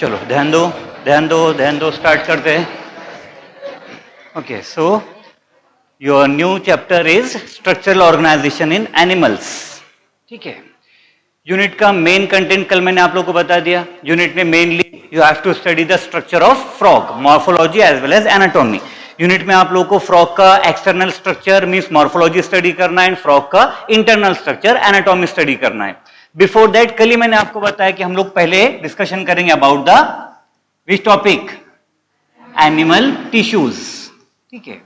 चलो ध्यान दो ध्यान दो ध्यान दो, स्टार्ट करते हैं। Okay, so your new chapter is structural organisation in animals. ठीक है, यूनिट का मेन कंटेंट कल मैंने आप लोग को बता दिया। यूनिट में mainly you have to study the structure of frog, morphology as well as anatomy. Unit में आप लोग को फ्रॉग का external structure means morphology study करना है एंड फ्रॉग का इंटरनल स्ट्रक्चर एनाटॉमी स्टडी करना है। बिफोर दैट कल ही मैंने आपको बताया कि हम लोग पहले डिस्कशन करेंगे about the which topic, animal tissues. ठीक है,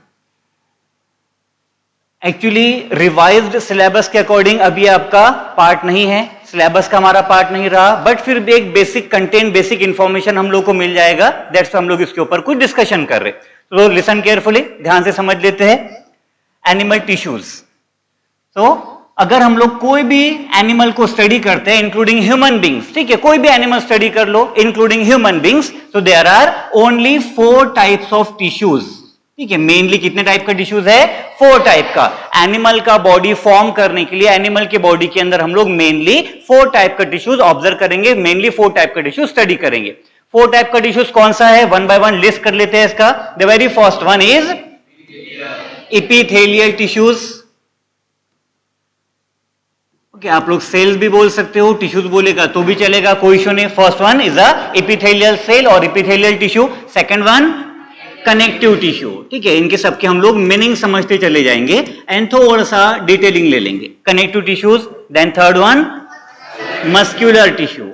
एक्चुअली रिवाइज्ड सिलेबस के अकॉर्डिंग अभी आपका पार्ट नहीं है, सिलेबस का हमारा पार्ट नहीं रहा, बट फिर भी एक बेसिक कंटेंट, बेसिक इंफॉर्मेशन हम लोग को मिल जाएगा। दैट्स हम लोग इसके ऊपर कुछ डिस्कशन कर रहे। तो लिसन केयरफुली, ध्यान से समझ लेते हैं। एनिमल टिश्यूज, तो अगर हम लोग कोई भी एनिमल को स्टडी करते हैं इंक्लूडिंग ह्यूमन बींग्स, ठीक है, कोई भी एनिमल स्टडी कर लो इंक्लूडिंग ह्यूमन बींग्स, तो there are only 4 types of tissues. ठीक है, मेनली कितने टाइप का टिश्यूज है? 4 टाइप का। एनिमल का बॉडी फॉर्म करने के लिए एनिमल के बॉडी के अंदर हम लोग मेनली 4 टाइप का टिश्यूज ऑब्जर्व करेंगे, मेनली 4 टाइप का टिश्यूज स्टडी करेंगे। 4 टाइप का टिश्यूज कौन सा है? वन बाय वन लिस्ट कर लेते हैं इसका। The very first one is epithelial tissues. Okay, आप लोग सेल्स भी बोल सकते हो, टिश्यूज बोलेगा तो भी चलेगा, कोई इशू नहीं। First one is a epithelial cell और epithelial tissue. Second one connective tissue. ठीक है, इनके सबके हम लोग मीनिंग समझते चले जाएंगे एंड थोड़ा सा डिटेलिंग ले लेंगे। Connective tissues, then third one muscular tissue.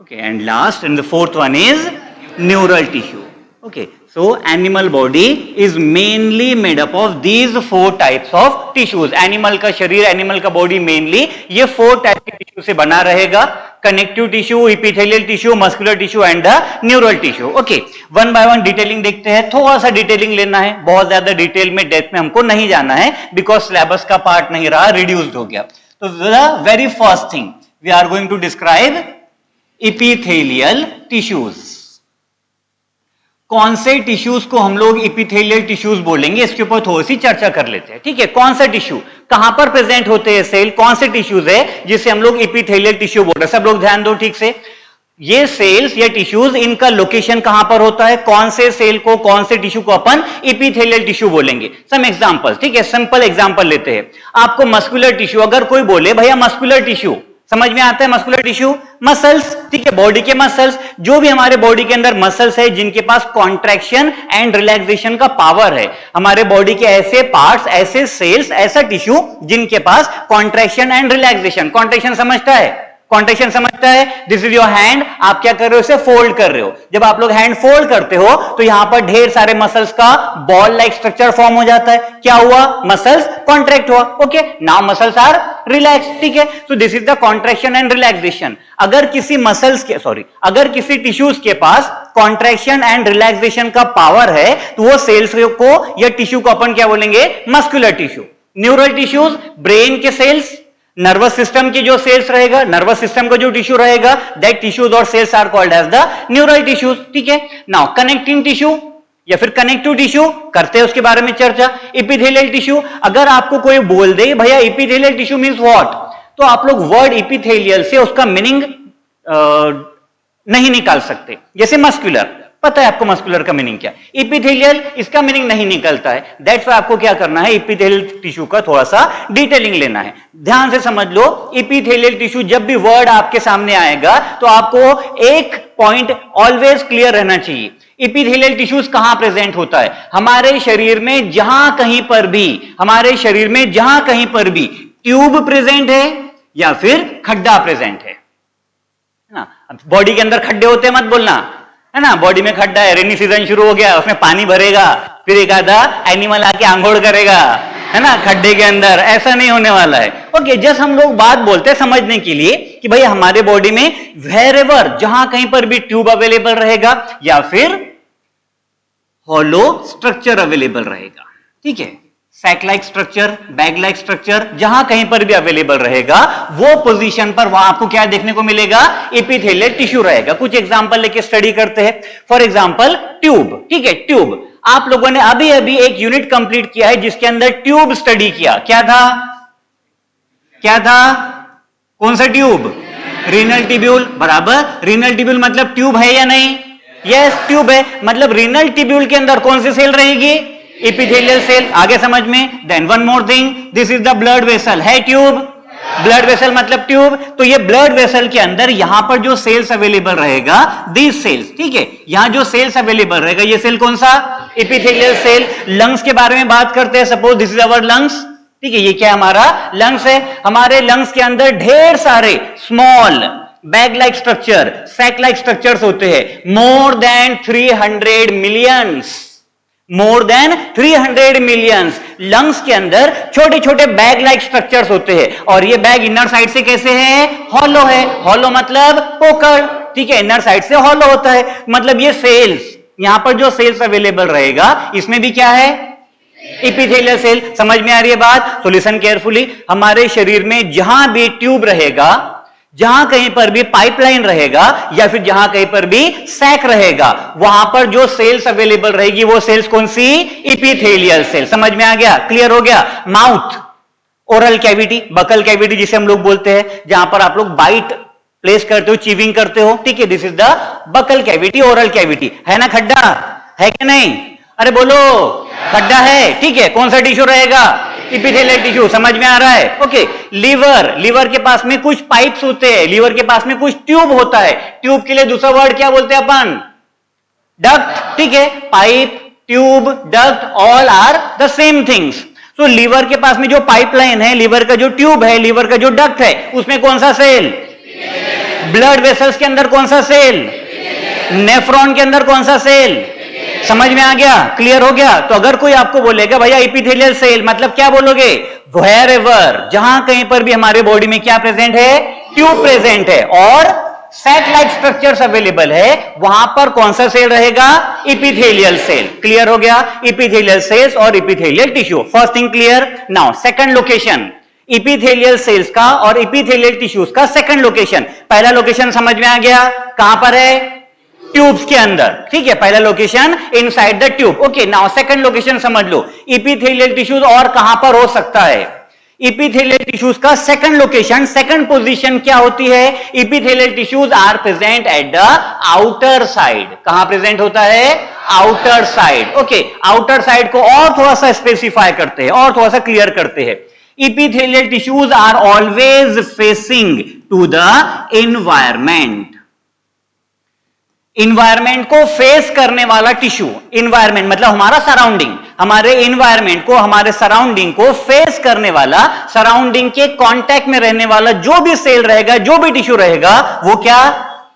Okay, and last and the fourth one is neural tissue. Okay, so animal body is mainly made up of these 4 types of tissues. Animal का शरीर, animal का body mainly ये 4 type के tissue से बना रहेगा। Connective tissue, epithelial tissue, muscular tissue and neural tissue. Okay, one by one detailing देखते हैं। थोड़ा सा डिटेलिंग लेना है, बहुत ज्यादा डिटेल में डेप्थ में हमको नहीं जाना है बिकॉज सिलेबस का पार्ट नहीं रहा, रिड्यूस्ड हो गया। तो the very first thing we are going to describe epithelial tissues. कौन से टिश्यूज को हम लोग एपिथेलियल टिश्यूज बोलेंगे, इसके ऊपर थोड़ी सी चर्चा कर लेते हैं। ठीक है, कौन सा टिश्यू कहां पर प्रेजेंट होते हैं सेल, कौन से टिश्यूज है जिसे हम लोग एपिथेलियल टिश्यू बोल रहे हैं। सब लोग ध्यान दो ठीक से, ये सेल्स या टिश्यूज, इनका लोकेशन कहां पर होता है, कौन से सेल को, कौन से टिश्यू को अपन एपिथेलियल टिश्यू बोलेंगे। सम एग्जांपल, ठीक है, सिंपल एग्जांपल लेते हैं। आपको मस्कुलर टिश्यू, अगर कोई बोले भैया मस्कुलर टिश्यू, समझ में आता है मस्कुलर टिश्यू? मसल्स, ठीक है, बॉडी के मसल्स, जो भी हमारे बॉडी के अंदर मसल्स है जिनके पास कॉन्ट्रैक्शन एंड रिलैक्सेशन का पावर है। हमारे बॉडी के ऐसे पार्ट्स, ऐसे सेल्स, ऐसा टिश्यू जिनके पास कॉन्ट्रैक्शन एंड रिलैक्सेशन, कॉन्ट्रैक्शन समझता है, कॉन्ट्रैक्शन समझता है। दिस इज योर हैंड, आप क्या कर रहे हो, इसे फोल्ड कर रहे हो। जब आप लोग हैंड फोल्ड करते हो तो यहां पर ढेर सारे मसल्स का बॉल लाइक स्ट्रक्चर फॉर्म हो जाता है। क्या हुआ? मसल्स कॉन्ट्रैक्ट हुआ। Okay, now muscles are relax. ठीक है, so this is the contraction and relaxation. अगर किसी मसल्स के, सॉरी, अगर किसी टिश्यूज के पास कॉन्ट्रैक्शन एंड रिलैक्सेशन का पावर है तो वो सेल्स को या टिश्यू को अपन क्या बोलेंगे? Muscular tissue. Neural tissues, brain के सेल्स, नर्वस सिस्टम के जो सेल्स रहेगा, नर्वस सिस्टम का जो टिश्यू रहेगा, दैट टिश्यूज और cells are called as the neural tissues. ठीक है, नाउ कनेक्टिंग टिश्यू या फिर कनेक्टिव टिश्यू करते हैं उसके बारे में चर्चा। एपिथेलियल टिश्यू, अगर आपको कोई बोल दे भैया एपिथेलियल टिश्यू मींस व्हाट, तो आप लोग वर्ड एपिथेलियल से उसका मीनिंग नहीं निकाल सकते। जैसे मस्कुलर, पता है आपको मस्कुलर का मीनिंग क्या, एपिथेलियल इसका मीनिंग नहीं निकलता है। दैट्स व्हाई आपको क्या करना है, एपिथेलियल टिश्यू का थोड़ा सा डिटेलिंग लेना है। ध्यान से समझ लो, एपिथेलियल टिश्यू जब भी वर्ड आपके सामने आएगा तो आपको एक पॉइंट ऑलवेज क्लियर रहना चाहिए। एपिथेलियल टिश्यूज कहां प्रेजेंट होता है? हमारे शरीर में जहां कहीं पर भी, हमारे शरीर में जहां कहीं पर भी ट्यूब प्रेजेंट है या फिर खड्डा प्रेजेंट है ना। बॉडी के अंदर खड्डे होते हैं मत बोलना, है ना। बॉडी में खड्डा है, रेनी सीजन शुरू हो गया, उसमें पानी भरेगा, फिर एक आधा एनिमल आके आंघोड़ करेगा, है ना, खड्डे के अंदर। ऐसा नहीं होने वाला है। ओके, जस्ट हम लोग बात बोलते हैं समझने के लिए कि भाई हमारे बॉडी में वेरेवर, जहां कहीं पर भी ट्यूब अवेलेबल रहेगा या फिर हॉलो स्ट्रक्चर अवेलेबल रहेगा। ठीक है, sac like structure, bag like structure, जहां कहीं पर भी अवेलेबल रहेगा वो पोजीशन पर वहां आपको क्या देखने को मिलेगा? एपिथेलियल टिश्यू रहेगा। कुछ एग्जांपल लेके स्टडी करते हैं। फॉर एग्जांपल ट्यूब, ठीक है, ट्यूब। आप लोगों ने अभी अभी एक यूनिट कंप्लीट किया है जिसके अंदर ट्यूब स्टडी किया। क्या था? क्या था? कौन सा ट्यूब? रीनल ट्यूब्यूल बराबर, रीनल ट्यूब्यूल मतलब ट्यूब है या नहीं? यस ट्यूब है, मतलब रीनल ट्यूब्यूल के अंदर कौन सी सेल रहेगी? Epithelial cell. आगे समझ में? Then one more thing, this is the blood vessel, है ट्यूब, ब्लड वेसल मतलब ट्यूब। तो ये ब्लड वेसल के अंदर यहां पर जो सेल्स अवेलेबल रहेगा, दीज सेल्स, ठीक है, यहां जो सेल्स अवेलेबल रहेगा ये सेल कौन सा? Epithelial cell. लंग्स के बारे में बात करते हैं, suppose this is our lungs, ठीक है, ये क्या हमारा लंग्स है। हमारे लंग्स के अंदर ढेर सारे small bag like structure, sac like structures होते हैं, more than 300 millions, more than 300 millions lungs के अंदर छोटे छोटे बैग लाइक स्ट्रक्चर्स होते हैं। और ये बैग इनर साइड से कैसे है? हॉलो है। हॉलो मतलब पोकल, ठीक है, इनर साइड से हॉलो होता है। मतलब ये सेल्स, यहां पर जो सेल्स अवेलेबल रहेगा इसमें भी क्या है? Epithelial cell. समझ में आ रही है बात? तो लिसन केयरफुली, हमारे शरीर में जहां भी ट्यूब रहेगा, जहां कहीं पर भी पाइपलाइन रहेगा, या फिर जहां कहीं पर भी सैक रहेगा, वहां पर जो सेल्स अवेलेबल रहेगी वो सेल्स कौन सी? Epithelial cell. समझ में आ गया? क्लियर हो गया? Mouth, oral cavity, buccal cavity जिसे हम लोग बोलते हैं, जहां पर आप लोग बाइट प्लेस करते हो, चीविंग करते हो, ठीक है, this is the buccal cavity, oral cavity. है ना खड्डा? है कि नहीं? अरे बोलो, खड्डा है, ठीक है। कौन सा टिश्यू रहेगा? Epithelial tissue. समझ में आ रहा है? ओके। लीवर, लीवर के पास में कुछ पाइप्स होते हैं, लीवर के पास में कुछ ट्यूब होता है। ट्यूब के लिए दूसरा वर्ड क्या बोलते हैं अपन? डक्ट, ठीक है। Pipe, tube, duct, all are the same things. तो लीवर के पास में जो पाइपलाइन है, लीवर का जो ट्यूब है, लीवर का जो डक्ट है, उसमें कौन सा सेल? ब्लड वेसल्स के अंदर कौन सा सेल? नेफ्रॉन के अंदर कौन सा सेल? समझ में आ गया? क्लियर हो गया? तो अगर कोई आपको बोलेगा भैया एपिथेलियल सेल मतलब क्या बोलोगे? व्हेरेवर, जहां कहीं पर भी हमारे बॉडी में क्या प्रेजेंट है? ट्यूब प्रेजेंट है और सैक लाइक स्ट्रक्चर्स अवेलेबल है, वहां पर कौन सा सेल रहेगा? Epithelial cell. क्लियर हो गया? एपिथेलियल सेल्स और epithelial tissue. First thing clear. Now second location, epithelial cells का और एपिथेलियल टिश्यूज का सेकंड लोकेशन। पहला लोकेशन समझ में आ गया, कहां पर है? ट्यूब्स के अंदर, ठीक है, पहला location inside the tube. Okay, now second location समझ लो, एपिथेलियल टिश्यूज और कहां पर हो सकता है? एपिथेलियल टिश्यूज का सेकंड लोकेशन, सेकंड पोजीशन क्या होती है? Epithelial tissues are present at the outer side. कहां प्रेजेंट होता है? Outer side. Okay, outer side को और थोड़ा सा स्पेसिफाई करते हैं और थोड़ा सा क्लियर करते हैं। Epithelial tissues are always facing to the environment. Environment को फेस करने वाला टिश्यू, इन्वायरमेंट मतलब हमारा सराउंडिंग, हमारे इन्वायरमेंट को, हमारे सराउंडिंग को फेस करने वाला, सराउंडिंग के कांटेक्ट में रहने वाला जो भी सेल रहेगा, जो भी टिश्यू रहेगा, वो क्या?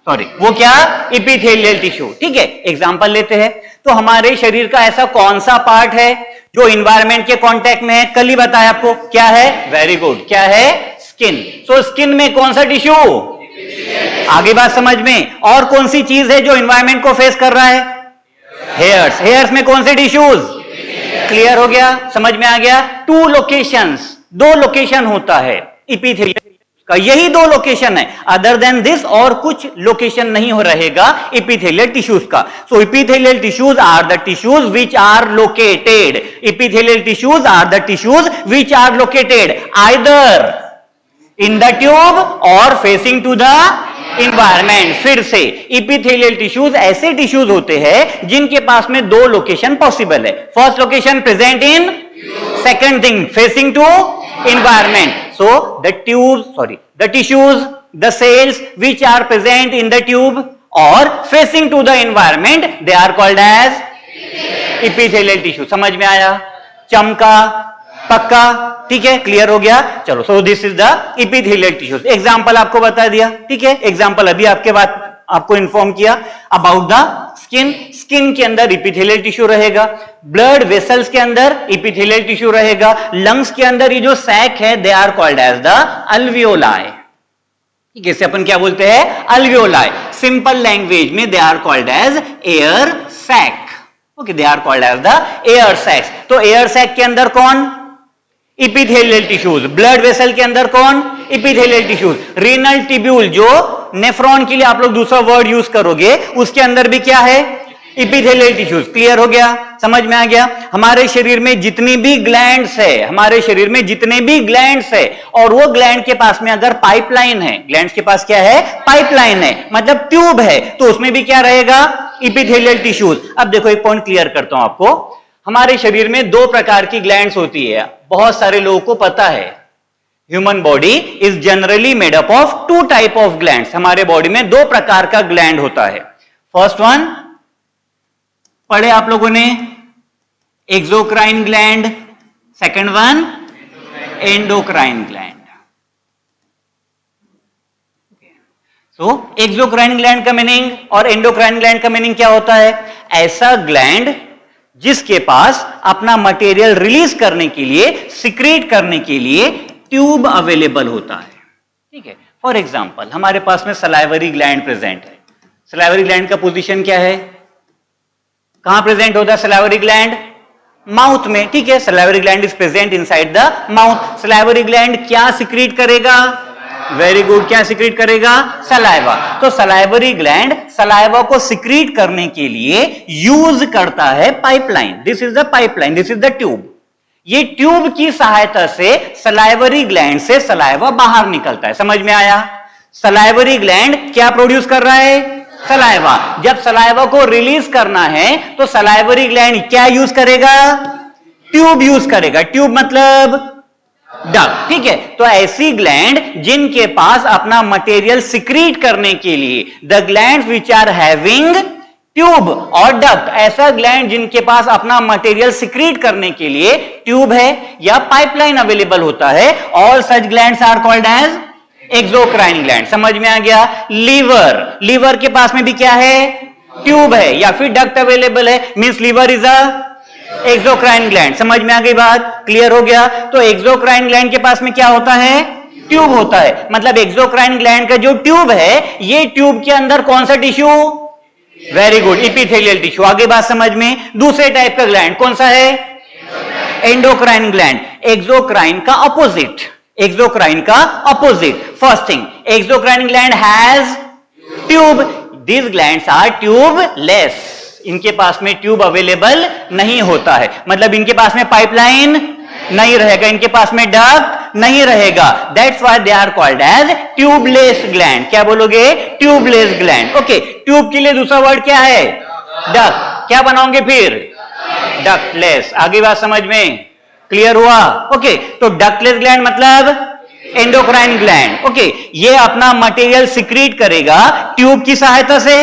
वो क्या? Epithelial tissue. ठीक है, एग्जांपल लेते हैं। तो हमारे शरीर का ऐसा कौन सा पार्ट है जो इन्वायरमेंट के कांटेक्ट में है? कल ही बताया आपको, क्या है? वेरी गुड, क्या है? स्किन। सो स्किन में कौन सा टिश्यू? आगे बात समझ में। और कौन सी चीज है जो एनवायरनमेंट को फेस कर रहा है? हेयर्स। हेयर्स में कौन से टिश्यूज? क्लियर हो गया? समझ में आ गया? टू लोकेशंस, दो लोकेशन होता है एपिथेलियल का, यही दो लोकेशन है। अदर देन दिस और कुछ लोकेशन नहीं हो रहेगा एपिथेलियल टिश्यूज का। So epithelial tissues are the tissues which are located, epithelial tissues are the tissues which are located either in the tube और फेसिंग टू द इन्वायरमेंट। फिर से, epithelial tissues ऐसे टिश्यूज होते हैं जिनके पास में दो लोकेशन पॉसिबल है। First location present in, second thing facing to environment. So the tube, sorry, the tissues, the cells which are present in the tube और facing to the environment, they are called as epithelial tissue. समझ में आया? चमका, पक्का, ठीक है, clear हो गया? चलो, सो this is the epithelial tissues. Example आपको बता दिया, ठीक है, एग्जांपल अभी आपके बाद आपको इन्फॉर्म किया अबाउट द स्किन। स्किन के अंदर एपिथेलियल टिश्यू रहेगा, ब्लड वेसल्स के अंदर एपिथेलियल टिश्यू रहेगा, लंग्स के अंदर ये जो सैक है, they are called as the alveoli. ठीक है, इसे अपन क्या बोलते हैं? अल्वियोलाई। सिंपल लैंग्वेज में they are called as air sac. Okay, they are called as the air sacs. तो एयर सैक के अंदर कौन? Epithelial tissues. ब्लड वेसल के अंदर कौन? Epithelial tissues. रीनल ट्यूब्यूल, जो नेफ्रॉन के लिए आप लोग दूसरा वर्ड यूज करोगे, उसके अंदर भी क्या है? Epithelial tissues. क्लियर हो गया, समझ में आ गया। हमारे शरीर में जितनी भी ग्लैंड्स है, हमारे शरीर में जितने भी ग्लैंड्स है, और वो ग्लैंड के पास में अगर पाइपलाइन है, ग्लैंड्स के पास क्या है, पाइपलाइन है, मतलब ट्यूब है, तो उसमें भी क्या रहेगा, इपिथेलियल टिश्यूज। अब देखो एक पॉइंट क्लियर करता हूं आपको। हमारे शरीर में दो प्रकार की ग्लैंड्स होती है, बहुत सारे लोगों को पता है। Human body is generally made up of two type of glands. हमारे बॉडी में दो प्रकार का ग्लैंड होता है। फर्स्ट वन पढ़े आप लोगों ने, exocrine gland. Second one endocrine gland. So exocrine gland का मीनिंग और एंडोक्राइन ग्लैंड का मीनिंग क्या होता है, ऐसा ग्लैंड जिसके पास अपना मटेरियल रिलीज करने के लिए, सिक्रीट करने के लिए ट्यूब अवेलेबल होता है। ठीक है, फॉर एग्जांपल हमारे पास में सलाइवरी ग्लैंड प्रेजेंट है। सलाइवरी ग्लैंड का पोजीशन क्या है, कहां प्रेजेंट होता है सलाइवरी ग्लैंड, माउथ में। ठीक है, salivary gland is present inside the mouth. Salivary gland क्या सिक्रीट करेगा, वेरी गुड, क्या सिक्रीट करेगा, सलाइवा। तो सलाइवरी ग्लैंड सलाइवा को सिक्रीट करने के लिए यूज करता है pipeline. This is the pipeline, this is the tube. ये ट्यूब की सहायता से सलाइवरी ग्लैंड से सलाइवा बाहर निकलता है। समझ में आया, सलाइवरी ग्लैंड क्या प्रोड्यूस कर रहा है, सलाइवा। जब सलाइवा को रिलीज करना है तो सलाइवरी ग्लैंड क्या यूज करेगा, ट्यूब यूज करेगा। ट्यूब मतलब डक्ट। ठीक है, तो ऐसी ग्लैंड जिनके पास अपना मटेरियल सिक्रीट करने के लिए, the glands which are having tube और डक्ट, ऐसा ग्लैंड जिनके पास अपना मटेरियल सिक्रीट करने के लिए ट्यूब है या पाइपलाइन अवेलेबल होता है, all such glands are called as exocrine gland. समझ में आ गया। लीवर, लीवर के पास में भी क्या है, ट्यूब है या फिर डक्ट अवेलेबल है, means liver is a exocrine gland. समझ में आ गई बात, क्लियर हो गया। तो एक्सोक्राइन ग्लैंड के पास में क्या होता है, ट्यूब होता है। मतलब एक्सोक्राइन ग्लैंड का जो ट्यूब है, ये ट्यूब के अंदर कौन सा tissue, very good, epithelial tissue. आगे बात समझ में। दूसरे टाइप का ग्लैंड कौन सा है, एंडोक्राइन ग्लैंड। एक्सोक्राइन का अपोजिट, एक्सोक्राइन का opposite. First thing, exocrine gland has tube, this glands are tubeless. इनके पास में ट्यूब अवेलेबल नहीं होता है, मतलब इनके पास में पाइपलाइन नहीं रहेगा, इनके पास में डक्ट नहीं रहेगा। That's why they are called as tubeless gland. क्या बोलोगे, ट्यूबलेस ग्लैंड। ओके, ट्यूब के लिए दूसरा वर्ड क्या है, डक्ट। क्या बनाओगे फिर, डक्टलेस। आगे बात समझ में क्लियर हुआ। ओके, तो डक्टलेस ग्लैंड मतलब एंडोक्राइन ग्लैंड। ओके, ये अपना मटेरियल सिक्रीट करेगा ट्यूब की सहायता से,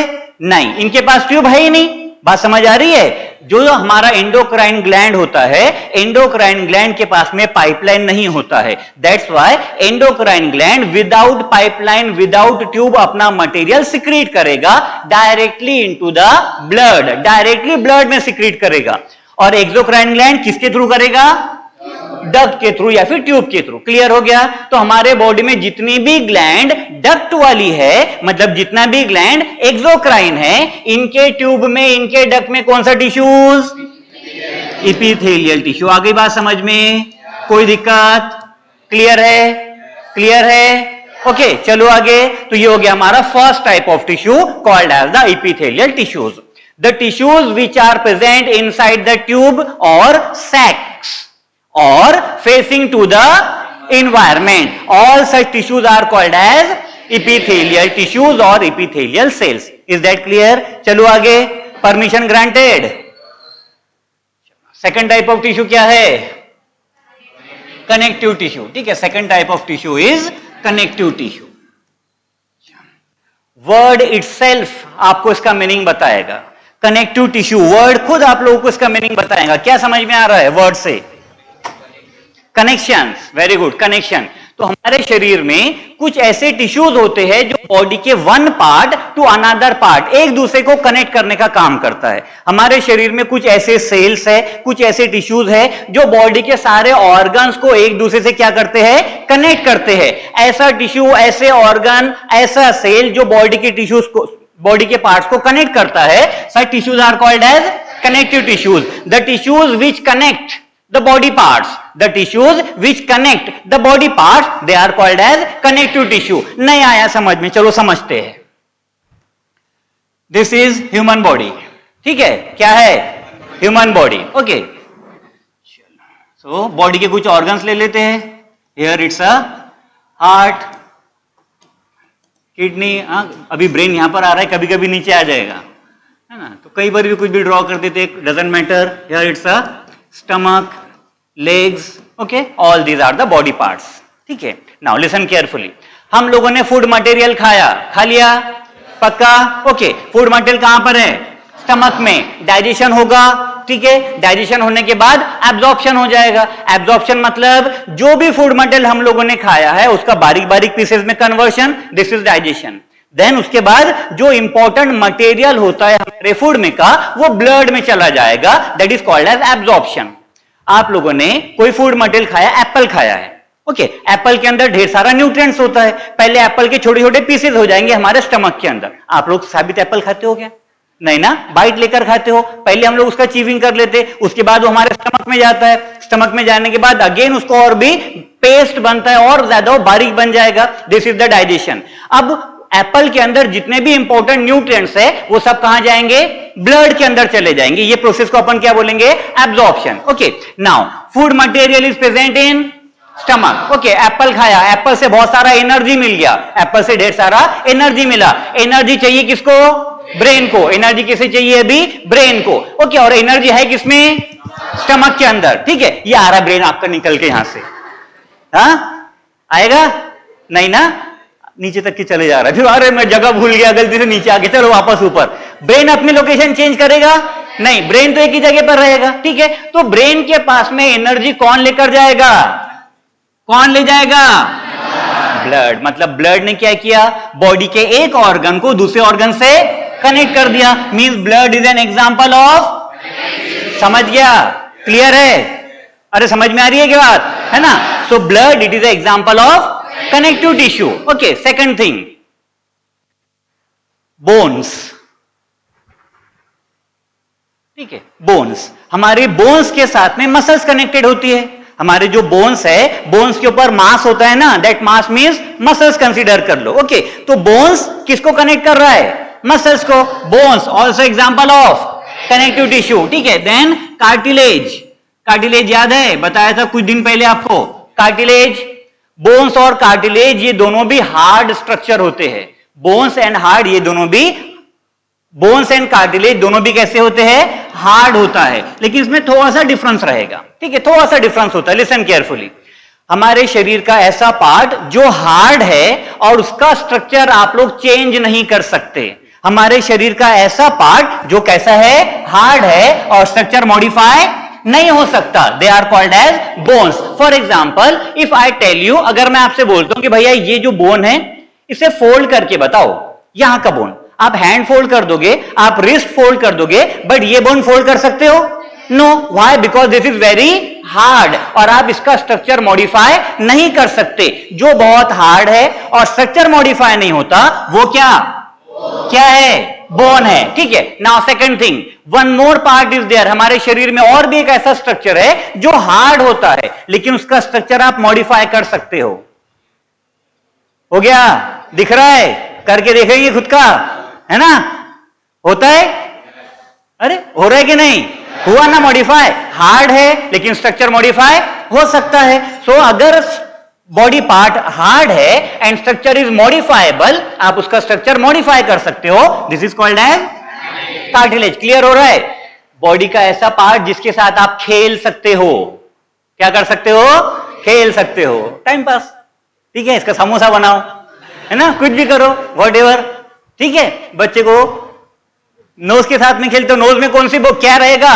नहीं, इनके पास ट्यूब है ही नहीं। बात समझ आ रही है। जो हमारा एंडोक्राइन ग्लैंड होता है, एंडोक्राइन ग्लैंड के पास में पाइपलाइन नहीं होता है। That's why endocrine gland without pipeline, without tube अपना मटेरियल सिक्रीट करेगा directly into the blood, directly blood में सिक्रीट करेगा। और एक्सोक्राइन ग्लैंड किसके थ्रू करेगा, डक्ट के थ्रू या फिर ट्यूब के थ्रू। क्लियर हो गया। तो हमारे बॉडी में जितनी भी ग्लैंड डक्ट वाली है, मतलब जितना भी ग्लैंड एक्सोक्राइन है, इनके ट्यूब में, इनके डक्ट में कौन सा टिश्यूज, इपिथेलियल टिश्यू। आगे बात समझ में, कोई दिक्कत, क्लियर है, क्लियर है। ओके, चलो आगे। तो ये हो गया हमारा first type of tissue called as the epithelial tissues. The tissues which are present inside the tube और sacs or facing to the environment, all such tissues are called as epithelial tissues or epithelial cells. Is that clear? चलो आगे, permission granted. Second type of tissue क्या है, connective tissue. ठीक है, second type of tissue is connective tissue. Word itself आपको इसका meaning बताएगा। Connective tissue word खुद आप लोगों को इसका मीनिंग बताएगा। क्या समझ में आ रहा है वर्ड से, कनेक्शन, वेरी गुड, कनेक्शन। तो हमारे शरीर में कुछ ऐसे टिश्यूज होते हैं जो बॉडी के one part two another part, एक दूसरे को कनेक्ट करने का काम करता है। हमारे शरीर में कुछ ऐसे सेल्स है, कुछ ऐसे टिश्यूज है जो बॉडी के सारे ऑर्गन्स को एक दूसरे से क्या करते हैं, कनेक्ट करते हैं। ऐसा टिश्यू, ऐसे ऑर्गन, ऐसा सेल जो बॉडी के टिश्यूज को, बॉडी के पार्ट्स को कनेक्ट करता है, such tissues are called as connective tissues. The tissues which connect the body parts, the tissues which connect the body parts, they are called as connective tissue. नहीं आया समझ में, चलो समझते हैं। This is human body. ठीक है, क्या है? Human body. Okay, so body के कुछ ऑर्गन्स ले लेते हैं। Here it's a heart, kidney, अभी ब्रेन यहां पर आ रहा है, कभी कभी नीचे आ जाएगा, है ना, तो कई बार भी कुछ भी ड्रॉ कर देते, doesn't matter. Here it's a stomach, legs, okay, all these are the body parts. ठीक है, नाउ लिसन केयरफुली। हम लोगों ने फूड मटेरियल खाया, खा लिया, पक्का, ओके, फूड मटेरियल कहां पर है? स्टमक में। डाइजेशन होगा, ठीक है, डाइजेशन होने के बाद एब्जॉर्प्शन हो जाएगा। एब्जॉर्प्शन मतलब जो भी फूड मटेरियल हम लोगों ने खाया है उसका बारीक बारीक पीसेस में conversion, this is digestion. Then उसके बाद जो इंपॉर्टेंट मटेरियल होता है हमारे फूड में का, वो ब्लड में चला जाएगा, that is called as absorption. आप लोगों ने कोई फूड मटेरियल खाया, एप्पल खाया है, ओके, एप्पल के अंदर ढेर सारा न्यूट्रिएंट्स होता है। पहले एप्पल के छोटे छोटे पीसेस हो जाएंगे हमारे स्टमक के अंदर। आप लोग साबित एप्पल खाते हो क्या? नहीं ना, बाइट लेकर खाते हो। पहले हम लोग उसका चीविंग कर लेते, उसके बाद वो हमारे स्टमक में जाता है। स्टमक में जाने के बाद अगेन उसको और भी पेस्ट बनता है और ज्यादा बारीक बन जाएगा, दिस इज द डाइजेशन। अब एप्पल के अंदर जितने भी इंपॉर्टेंट न्यूट्रिएंट्स है वो सब कहां जाएंगे? ब्लड के अंदर चले जाएंगे। ये प्रोसेस को अपन क्या बोलेंगे? Absorption. Okay, now food material is present in stomach. Okay, Apple खाया, एप्पल से बहुत सारा एनर्जी मिल गया, एप्पल से ढेर सारा एनर्जी मिला। एनर्जी चाहिए किसको? ब्रेन को। एनर्जी किसे चाहिए अभी? ब्रेन को। ओके, और एनर्जी है किसमें? स्टमक के अंदर। ठीक है, ये आ रहा ब्रेन आपका निकल के यहां से, आएगा नहीं ना, नीचे तक के चले जा रहा है, फिर अरे मैं जगह भूल गया, गलती से नीचे आके, चलो वापस ऊपर। ब्रेन अपनी लोकेशन चेंज करेगा? नहीं, ब्रेन तो एक ही जगह पर रहेगा। ठीक है, तो ब्रेन के पास में एनर्जी कौन लेकर जाएगा? कौन ले जाएगा? ब्लड। मतलब ब्लड ने क्या किया? बॉडी के एक ऑर्गन को दूसरे ऑर्गन से कनेक्ट कर दिया। Means blood is an example of, समझ गया? क्लियर है? अरे समझ में आ रही है क्या बात, है ना? So blood it is example of connective tissue. Okay, second thing, bones. ठीक है, बोन्स, हमारे बोन्स के साथ में मसल्स कनेक्टेड होती है। हमारे जो बोन्स है, बोन्स के ऊपर मांस होता है ना, that mass means muscles consider कर लो। ओके, तो बोन्स किसको कनेक्ट कर रहा है? मसल्स को। Bones also example of connective tissue. ठीक है, देन कार्टिलेज। कार्टिलेज याद है, बताया था कुछ दिन पहले आपको। कार्टिलेज, बोन्स और कार्टिलेज ये दोनों भी हार्ड स्ट्रक्चर होते हैं। बोन्स एंड हार्ड, ये दोनों भी, बोन्स एंड कार्टिलेज दोनों भी कैसे होते हैं? हार्ड होता है, लेकिन इसमें थोड़ा सा डिफरेंस रहेगा। ठीक है, थोड़ा सा डिफरेंस होता है, लिसन केयरफुली। हमारे शरीर का ऐसा पार्ट जो हार्ड है और उसका स्ट्रक्चर आप लोग चेंज नहीं कर सकते। हमारे शरीर का ऐसा पार्ट जो कैसा है? हार्ड है और स्ट्रक्चर मॉडिफाई नहीं हो सकता, they are called as bones. For example, if I tell you, अगर मैं आपसे बोलता हूं कि भैया ये जो बोन है इसे फोल्ड करके बताओ, यहां का बोन, आप हैंड फोल्ड कर दोगे, आप रिस्ट फोल्ड कर दोगे, बट ये बोन फोल्ड कर सकते हो? No, why? Because this is very hard और आप इसका स्ट्रक्चर मॉडिफाई नहीं कर सकते। जो बहुत हार्ड है और स्ट्रक्चर मॉडिफाई नहीं होता, वो क्या है? बोन है। ठीक है, now second thing, one more part is there. हमारे शरीर में और भी एक ऐसा स्ट्रक्चर है जो हार्ड होता है, लेकिन उसका स्ट्रक्चर आप मॉडिफाई कर सकते हो। हो गया? दिख रहा है? करके देखेंगे खुद का, है ना? होता है? अरे हो रहा है कि नहीं? हुआ ना मॉडिफाई? हार्ड है लेकिन स्ट्रक्चर मॉडिफाई हो सकता है। सो अगर बॉडी पार्ट हार्ड है एंड स्ट्रक्चर इज मॉडिफाइबल, आप उसका स्ट्रक्चर मॉडिफाई कर सकते हो, this is called as cartilage. Clear हो रहा है? बॉडी का ऐसा पार्ट जिसके साथ आप खेल सकते हो। क्या कर सकते हो? खेल सकते हो, टाइम पास। ठीक है, इसका समोसा बनाओ, है ना, कुछ भी करो, व्हाटएवर। ठीक है, बच्चे को नोज के साथ में खेलते हो, नोज में कौन सी क्या रहेगा?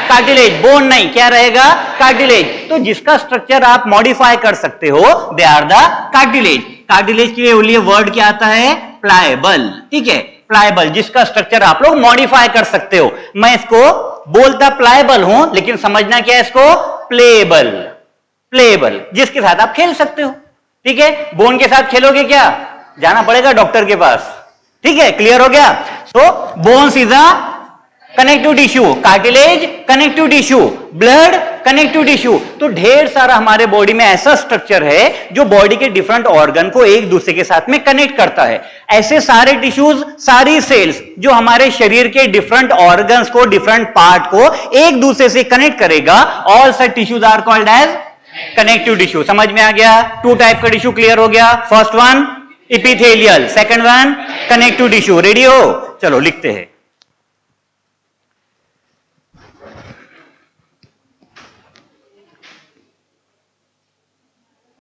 कार्टिलेज। बोन नहीं, क्या रहेगा? कार्टिलेज। तो जिसका स्ट्रक्चर आप मॉडिफाई कर सकते हो, they are the cartilage. Cartilage के लिए वर्ड क्या आता है? प्लायबल। ठीक है, प्लायबल, जिसका स्ट्रक्चर आप लोग मॉडिफाई कर सकते हो। मैं इसको बोलता प्लायबल हूं, लेकिन समझना क्या है इसको? प्लेबल। प्लेबल, जिसके साथ आप खेल सकते हो। ठीक है, बोन के साथ खेलोगे क्या? जाना पड़ेगा डॉक्टर के पास। ठीक है, क्लियर हो गया? So bones is a connective tissue, cartilage connective tissue, blood connective tissue. तो ढेर सारा हमारे बॉडी में ऐसा स्ट्रक्चर है जो बॉडी के डिफरेंट ऑर्गन को एक दूसरे के साथ में कनेक्ट करता है। ऐसे सारे टिश्यूज, सारी सेल्स जो हमारे शरीर के डिफरेंट ऑर्गन्स को, डिफरेंट पार्ट को एक दूसरे से कनेक्ट करेगा, all such tissues are called as connective tissue. समझ में आ गया? टू टाइप का टिश्यू क्लियर हो गया। First one epithelial, second one connective tissue. Ready हो? चलो लिखते हैं।